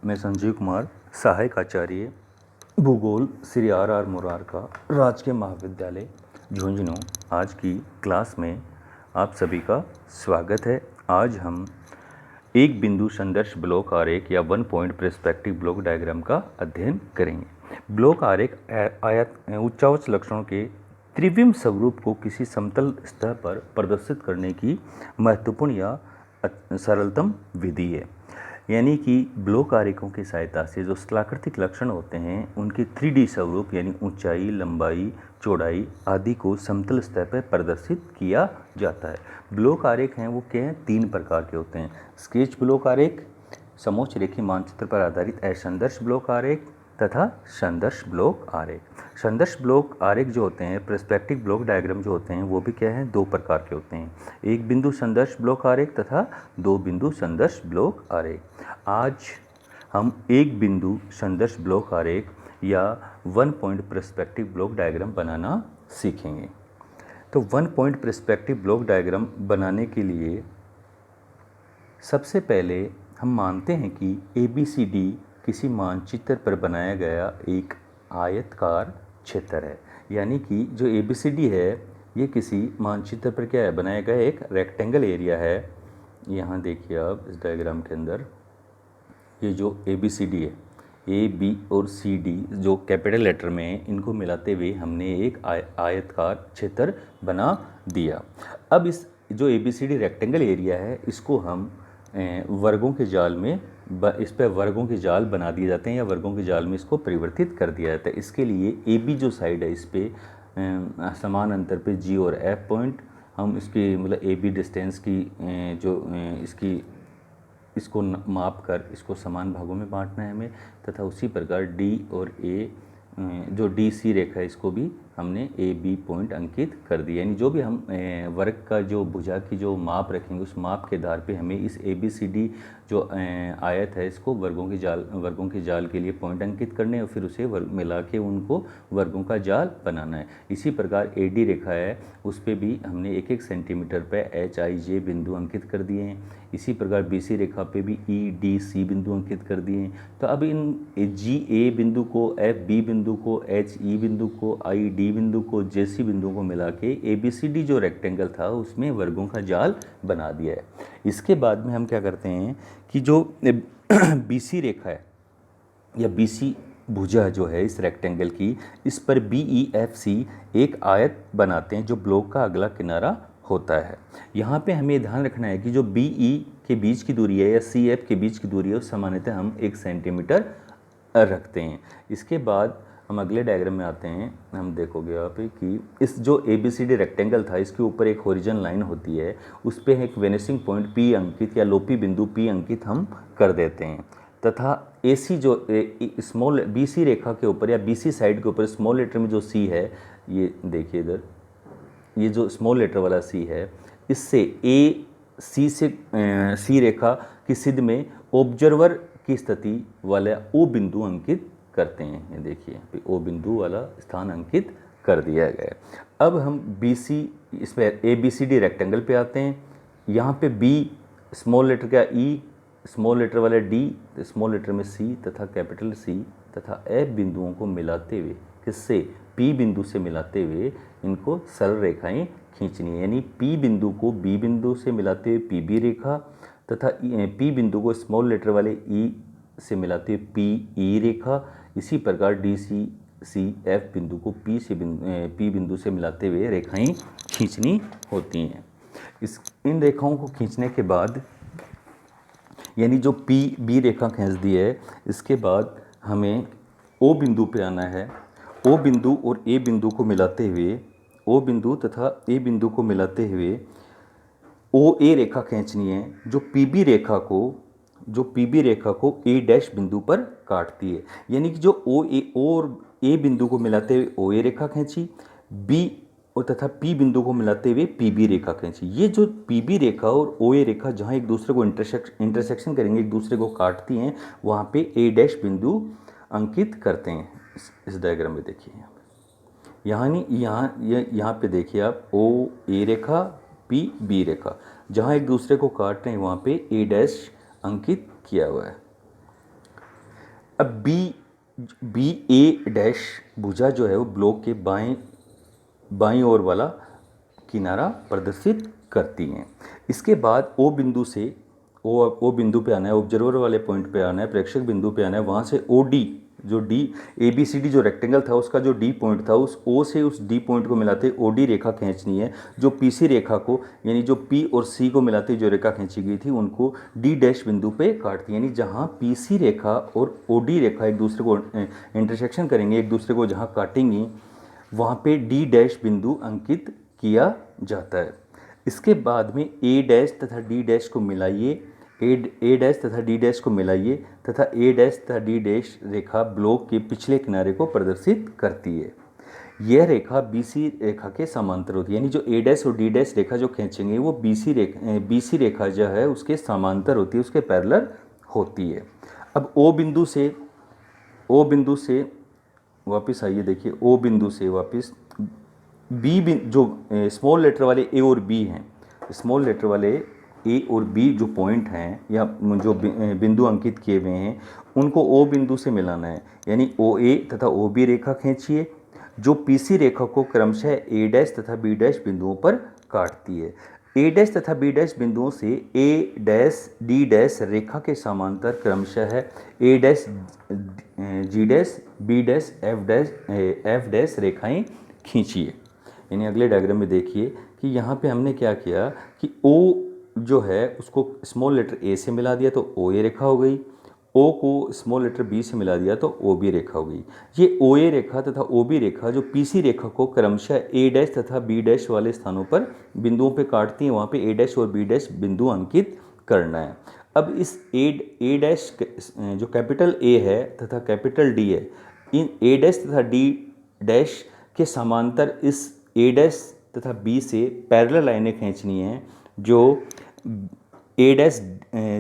मैं संजीव कुमार, सहायक आचार्य भूगोल श्री R.R. मुरारका राजकीय महाविद्यालय झुंझुनू। आज की क्लास में आप सभी का स्वागत है। आज हम एक बिंदु संदर्श ब्लॉक आरेख या one point perspective block diagram का अध्ययन करेंगे। ब्लॉक आरेख आयत उच्चावच लक्षणों के त्रिविम स्वरूप को किसी समतल सतह पर प्रदर्शित करने की महत्वपूर्ण या सरलतम विधि है। यानी कि ब्लॉक आरेखों की सहायता से जो स्थलाकृतिक लक्षण होते हैं उनके 3D स्वरूप यानी ऊंचाई, लंबाई, चौड़ाई आदि को समतल सतह पर प्रदर्शित किया जाता है। ब्लॉक आरेख हैं वो क्या हैं, 3 प्रकार के होते हैं। स्केच ब्लॉक आरेख, समोच्च रेखीय मानचित्र पर आधारित असंदर्श ब्लॉक आरेख तथा संदर्श ब्लॉक आरेख। संदर्श ब्लॉक आरेख जो होते हैं, पर्सपेक्टिव ब्लॉक डायग्राम जो होते हैं वो भी क्या है, 2 प्रकार के होते हैं। एक बिंदु संदर्श ब्लॉक आरेख तथा 2 बिंदु संदर्श ब्लॉक आरेख। आज हम एक बिंदु संदर्श ब्लॉक आरेख या one point perspective block diagram बनाना सीखेंगे। तो one point perspective block diagram बनाने के लिए सबसे पहले हम मानते हैं कि ABCD किसी मानचित्र पर बनाया गया एक आयतकार क्षेत्र है। यानी कि जो ABCD है ये किसी मानचित्र पर क्या है, बनाया गया एक रेक्टेंगल एरिया है। यहाँ देखिए आप इस डायग्राम के अंदर ये जो ABCD है, A, B और CD जो कैपिटल लेटर में है, इनको मिलाते हुए हमने एक आयतकार क्षेत्र बना दिया। अब इस जो ABCD रेक्टेंगल एरिया है इसको हम वर्गों के जाल में इस पर वर्गों के जाल बना दिए जाते हैं या वर्गों के जाल में इसको परिवर्तित कर दिया जाता है। इसके लिए AB जो साइड है इस पे समान अंतर पे G और F पॉइंट हम इसकी मतलब AB डिस्टेंस की इसको माप कर इसको समान भागों में बांटना है हमें, तथा उसी प्रकार D और A जो DC रेखा है इसको भी हमने AB पॉइंट अंकित कर दिया। यानी जो भी हम वर्ग का जो भुजा की जो माप रखेंगे उस माप के आधार पे हमें इस ABCD जो आयत है इसको वर्गों के जाल के लिए पॉइंट अंकित करने और फिर उसे मिला के उनको वर्गों का जाल बनाना है। इसी प्रकार AD रेखा है उस पर भी हमने 1-1 सेंटीमीटर पर HIJ बिंदु अंकित कर दिए हैं। इसी प्रकार BC रेखा पे भी EDC बिंदु अंकित कर दिए हैं। तो अब इन GA बिंदु को, FB बिंदु को, HE बिंदु को, ID बिंदु को, JC बिंदु को मिला के ABCD जो रेक्टेंगल था उसमें वर्गों का जाल बना दिया है। इसके बाद में हम क्या करते हैं कि जो BC रेखा है या BC भुजा जो है इस रेक्टेंगल की, इस पर BEFC एक आयत बनाते हैं जो ब्लॉक का अगला किनारा होता है। यहाँ पे हमें ध्यान रखना है कि जो BE के बीच की दूरी है या CF के बीच की दूरी है उस सामान्यतः हम 1 सेंटीमीटर रखते हैं। इसके बाद हम अगले डायग्राम में आते हैं। हम देखोगे आप कि इस जो ABCD रेक्टेंगल था इसके ऊपर एक हॉरिजॉन्टल लाइन होती है, उस पर एक वेनिसिंग पॉइंट P अंकित या लोपी बिंदु P अंकित हम कर देते हैं। तथा AC जो स्मॉल BC रेखा के ऊपर या BC साइड के ऊपर स्मॉल लेटर में जो C है, ये देखिए इधर ये जो स्मॉल लेटर वाला C है, इससे C रेखा की सिद्ध में ऑब्जर्वर की स्थिति वाला O बिंदु अंकित करते हैं। ये देखिए O बिंदु वाला स्थान अंकित कर दिया गया है। अब हम BC इसमें ABCD रेक्टेंगल पे आते हैं। यहाँ पे B स्मॉल लेटर का E, स्मॉल लेटर वाला D, स्मॉल लेटर में C तथा कैपिटल C तथा F बिंदुओं को मिलाते हुए किससे, P बिंदु से मिलाते हुए इनको सरल रेखाएं खींचनी है। यानी P बिंदु को B बिंदु से मिलाते हुए PB रेखा तथा P बिंदु को स्मॉल लेटर वाले E से मिलाते हुए PE रेखा। इसी प्रकार DCF बिंदु को P बिंदु से मिलाते हुए रेखाएं खींचनी होती हैं। इन रेखाओं को खींचने के बाद यानी जो PB रेखा खींच दी है, इसके बाद हमें O बिंदु पे आना है। O बिंदु और A बिंदु को मिलाते हुए O बिंदु तथा A बिंदु को मिलाते हुए OA रेखा खींचनी है जो PB रेखा को A डैश बिंदु पर काटती है। यानी कि जो O और A बिंदु को मिलाते हुए OA रेखा खींची, B और तथा P बिंदु को मिलाते हुए PB रेखा खींची। ये जो PB रेखा और OA रेखा जहाँ एक दूसरे को इंटरसेक्शन करेंगे, एक दूसरे को काटती हैं, वहाँ पे A डैश बिंदु अंकित करते हैं। इस डायग्राम में देखिए यहाँ पे देखिए आप OA रेखा PB रेखा जहाँ एक दूसरे को काट रहे हैं वहाँ पे A डैश अंकित किया हुआ है। अब बी ए डैश भुजा जो है वो ब्लॉक के बाईं ओर वाला किनारा प्रदर्शित करती हैं। इसके बाद ओ बिंदु से ओ बिंदु पे आना है, ऑब्जर्वर वाले पॉइंट पे आना है, प्रेक्षक बिंदु पे आना है। वहाँ से ओ डी जो D A B C D जो रेक्टेंगल था उसका जो डी पॉइंट था, उस ओ से उस डी पॉइंट को मिलाते ओ डी रेखा खींचनी है। जो पी सी रेखा को यानी जो पी और सी को मिलाते जो रेखा खींची गई थी उनको डी डैश बिंदु पे काटती है। यानी जहाँ पी सी रेखा और ओ डी रेखा एक दूसरे को इंटरसेक्शन करेंगे, एक दूसरे को जहाँ काटेंगी, वहाँ पे डी डैश बिंदु अंकित किया जाता है। इसके बाद में ए डैश तथा डी डैश को मिलाइए, ए डैश तथा डी डैश को मिलाइए तथा ए डैश तथा डी डैश रेखा ब्लॉक के पिछले किनारे को प्रदर्शित करती है। यह रेखा बी सी रेखा के समांतर होती है। यानी जो ए डैश और डी डैश रेखा जो खींचेंगे वो बी सी रेखा जो है उसके समांतर होती है, उसके पैरेलल होती है। अब ओ बिंदु से वापस आइए, देखिए ओ बिंदु से वापस जो स्मॉल लेटर वाले ए और बी हैं, स्मॉल लेटर वाले ए और बी जो पॉइंट हैं या जो बिंदु अंकित किए हुए हैं उनको ओ बिंदु से मिलाना है। यानी ओ ए तथा ओ बी रेखा खींचिए जो पी सी रेखा को क्रमशः ए डैश तथा बी डैश बिंदुओं पर काटती है। ए डैश तथा बी डैश बिंदुओं से ए डैश डी डैश रेखा के समांतर क्रमशः है A dash G dash B dash F dash रेखाएं खींचिए। यानी अगले डायग्राम में देखिए कि यहाँ पे हमने क्या किया कि ओ जो है उसको स्मॉल लेटर ए से मिला दिया तो ओ ए रेखा हो गई, ओ को स्मॉल लेटर बी से मिला दिया तो ओ बी रेखा हो गई। ये ओ ए रेखा तथा ओ बी रेखा जो पी सी रेखा को क्रमशः ए डैश तथा बी डैश वाले स्थानों पर बिंदुओं पे काटती हैं, वहाँ पे ए डैश और बी डैश बिंदु अंकित करना है। अब इस ए डैश जो कैपिटल ए है तथा कैपिटल डी है, इन ए डैश तथा डी डैश के समांतर इस ए डैश तथा बी से पैरेलल लाइनें खींचनी हैं जो ए डैश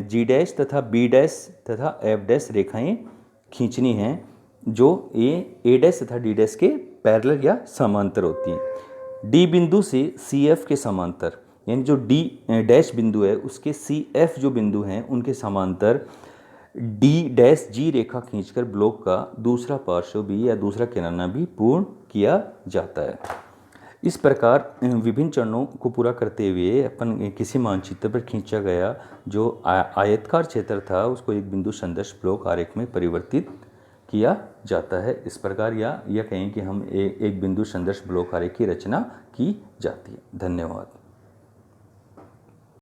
जी डैश तथा बी डैश तथा एफ डैश रेखाएं खींचनी हैं जो ए डैश तथा डी डैश के पैरेलल या समांतर होती हैं। डी बिंदु से सी एफ के समांतर, यानी जो डी डैश बिंदु है उसके सी एफ जो बिंदु हैं उनके समांतर डी डैश जी रेखा खींचकर ब्लॉक का दूसरा पार्श्व भी या दूसरा किनारा भी पूर्ण किया जाता है। इस प्रकार विभिन्न चरणों को पूरा करते हुए अपन किसी मानचित्र पर खींचा गया जो आयतकार क्षेत्र था उसको एक बिंदु संदर्श ब्लॉक आरेख में परिवर्तित किया जाता है। इस प्रकार या कहें कि हम एक बिंदु संदर्श ब्लॉक आरेख की रचना की जाती है। धन्यवाद।